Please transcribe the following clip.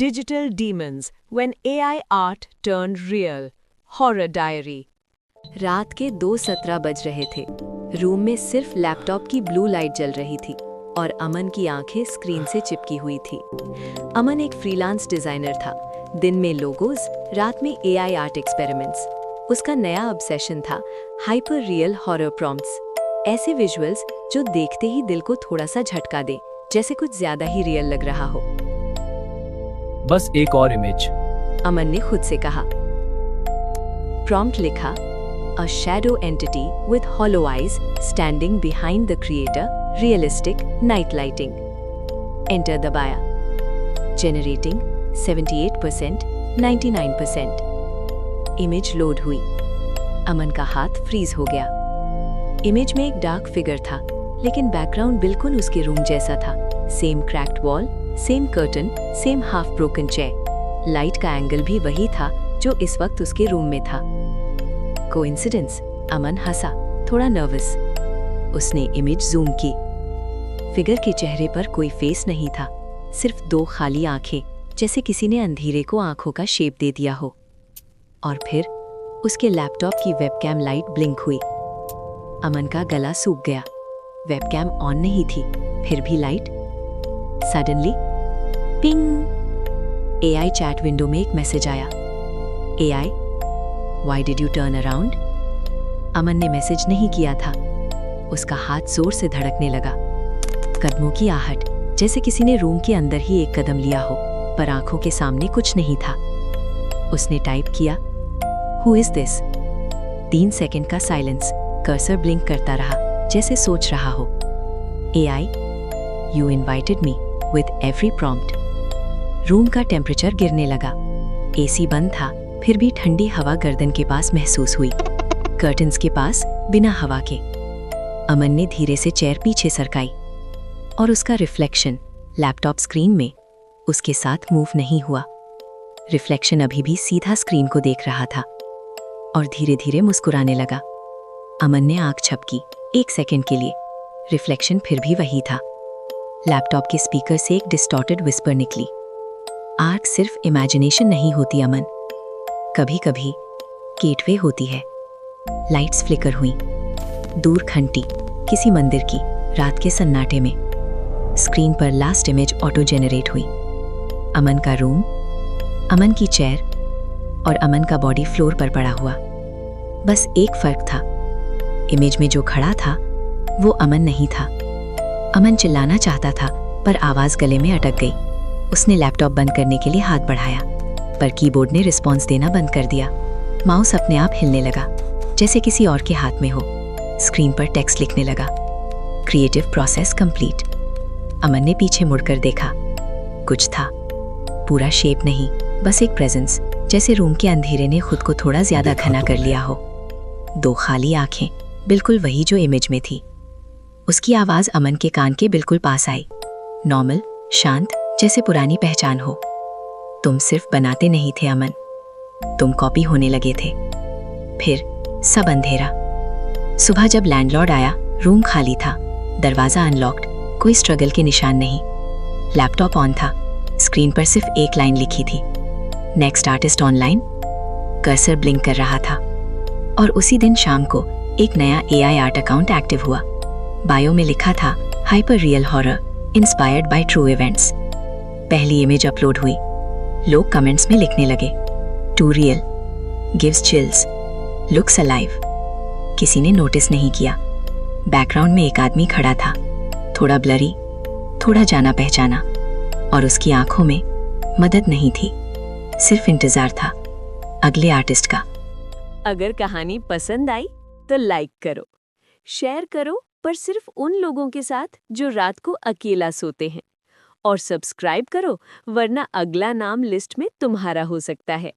Digital Demons When AI Art Turned Real. Horror Diary. रात के 2:17 बज रहे थे। रूम में सिर्फ लैपटॉप की ब्लू लाइट जल रही थी और अमन की आंखें स्क्रीन से चिपकी हुई थी। अमन एक फ्रीलांस डिजाइनर था। दिन में लोगोज, रात में एआई आर्ट एक्सपेरिमेंट्स। उसका नया ऑब्सेशन था हाइपर रियल हॉरर प्रॉम्प्ट्स, ऐसे विजुअल्स जो देखते ही दिल को थोड़ा सा झटका दे, जैसे कुछ ज्यादा ही रियल लग रहा हो। बस एक और इमेज, अमन ने खुद से कहा। प्रॉम्प्ट लिखा, A shadow entity with hollow eyes standing behind the creator, realistic night lighting. Enter दबाया. Generating 78%, 99%. इमेज लोड हुई। अमन का हाथ फ्रीज हो गया। इमेज में एक डार्क फिगर था, लेकिन बैकग्राउंड बिल्कुल उसके रूम जैसा था। Same cracked wall, same curtain, same half broken chair. Light का एंगल भी वही था जो इस वक्त उसके रूम में था। कोइंसिडेंस? अमन हंसा, थोड़ा नर्वस। उसने इमेज जूम की। फिगर के चेहरे पर कोई फेस नहीं था, सिर्फ दो खाली आंखें, जैसे किसी ने अंधेरे को आंखों का शेप दे दिया हो। और फिर उसके लैपटॉप की वेबकैम लाइट ब्लिंक हुई। अमन का गला सूख गया। वेबकैम ऑन नहीं थी, फिर भी light. Suddenly ping! AI chat window में एक मैसेज आया। AI, Why did you turn around? अमन ने मैसेज नहीं किया था। उसका हाथ जोर से धड़कने लगा। कदमों की आहट, जैसे किसी ने रूम के अंदर ही एक कदम लिया हो, पर आंखों के सामने कुछ नहीं था। उसने टाइप किया, Who is this? 3 सेकंड का साइलेंस। कर्सर ब्लिंक करता रहा, जैसे सोच रहा हो। AI, You invited me with every prompt. Room का टेम्परेचर गिरने लगा। एसी बंद था, फिर भी ठंडी हवा गर्दन के पास महसूस हुई। कर्टन्स के पास बिना हवा के। अमन ने धीरे से चेयर पीछे सरकाई और उसका रिफ्लेक्शन लैपटॉप स्क्रीन में उसके साथ मूव नहीं हुआ। रिफ्लेक्शन अभी भी सीधा स्क्रीन को देख रहा था और धीरे धीरे मुस्कुराने लगा। अमन ने आंख झपकी 1 सेकंड के लिए। रिफ्लेक्शन फिर भी वही था। लैपटॉप के स्पीकर से एक डिस्टॉर्टेड विस्पर निकली, आर्ट सिर्फ इमेजिनेशन नहीं होती अमन, कभी कभी गेटवे होती है। लाइट्स फ्लिकर हुई। दूर घंटी किसी मंदिर की, रात के सन्नाटे में। स्क्रीन पर लास्ट इमेज ऑटो जेनरेट हुई। अमन का रूम, अमन की चेयर और अमन का बॉडी फ्लोर पर पड़ा हुआ। बस एक फर्क था, इमेज में जो खड़ा था वो अमन नहीं था। अमन चिल्लाना चाहता था, पर आवाज गले में अटक गई। उसने लैपटॉप बंद करने के लिए हाथ बढ़ाया, पर कीबोर्ड ने रिस्पॉन्स देना बंद कर दिया। माउस अपने आप हिलने लगा, जैसे किसी और के हाथ में हो। स्क्रीन पर टेक्स्ट लिखने लगा, क्रिएटिव प्रोसेस कंप्लीट। अमन ने पीछे मुड़कर देखा। कुछ था, पूरा शेप नहीं, बस एक प्रेजेंस, जैसे रूम के अंधेरे ने खुद को थोड़ा ज्यादा घना कर लिया हो। 2 खाली आंखें, बिल्कुल वही जो इमेज में थी। उसकी आवाज अमन के कान के बिल्कुल पास आई, नॉर्मल, शांत, जैसे पुरानी पहचान हो। तुम सिर्फ बनाते नहीं थे अमन, तुम कॉपी होने लगे थे। फिर सब अंधेरा। सुबह जब लैंडलॉर्ड आया, रूम खाली था, दरवाजा अनलॉक्ड, कोई स्ट्रगल के निशान नहीं। लैपटॉप ऑन था, स्क्रीन पर सिर्फ एक लाइन लिखी थी, next artist online. Cursor blink कर रहा था। और उसी दिन शाम को एक नया एआई आर्ट अकाउंट एक्टिव हुआ। बायो में लिखा था, hyper real horror inspired by true events. पहली इमेज अपलोड हुई। लोग कमेंट्स में लिखने लगे, too real, gives chills, looks alive. किसी ने नोटिस नहीं किया। बैकग्राउंड में एक आदमी खड़ा था, थोड़ा ब्लरी, थोड़ा जाना पहचाना, और उसकी आंखों में मदद नहीं थी, सिर्फ इंतजार था अगले आर्टिस्ट का। अगर कहानी पसंद आई तो लाइक करो, शेयर करो, पर सिर्फ उन लोगों के साथ जो रात को अकेला सोते हैं। और सब्सक्राइब करो, वरना अगला नाम लिस्ट में तुम्हारा हो सकता है।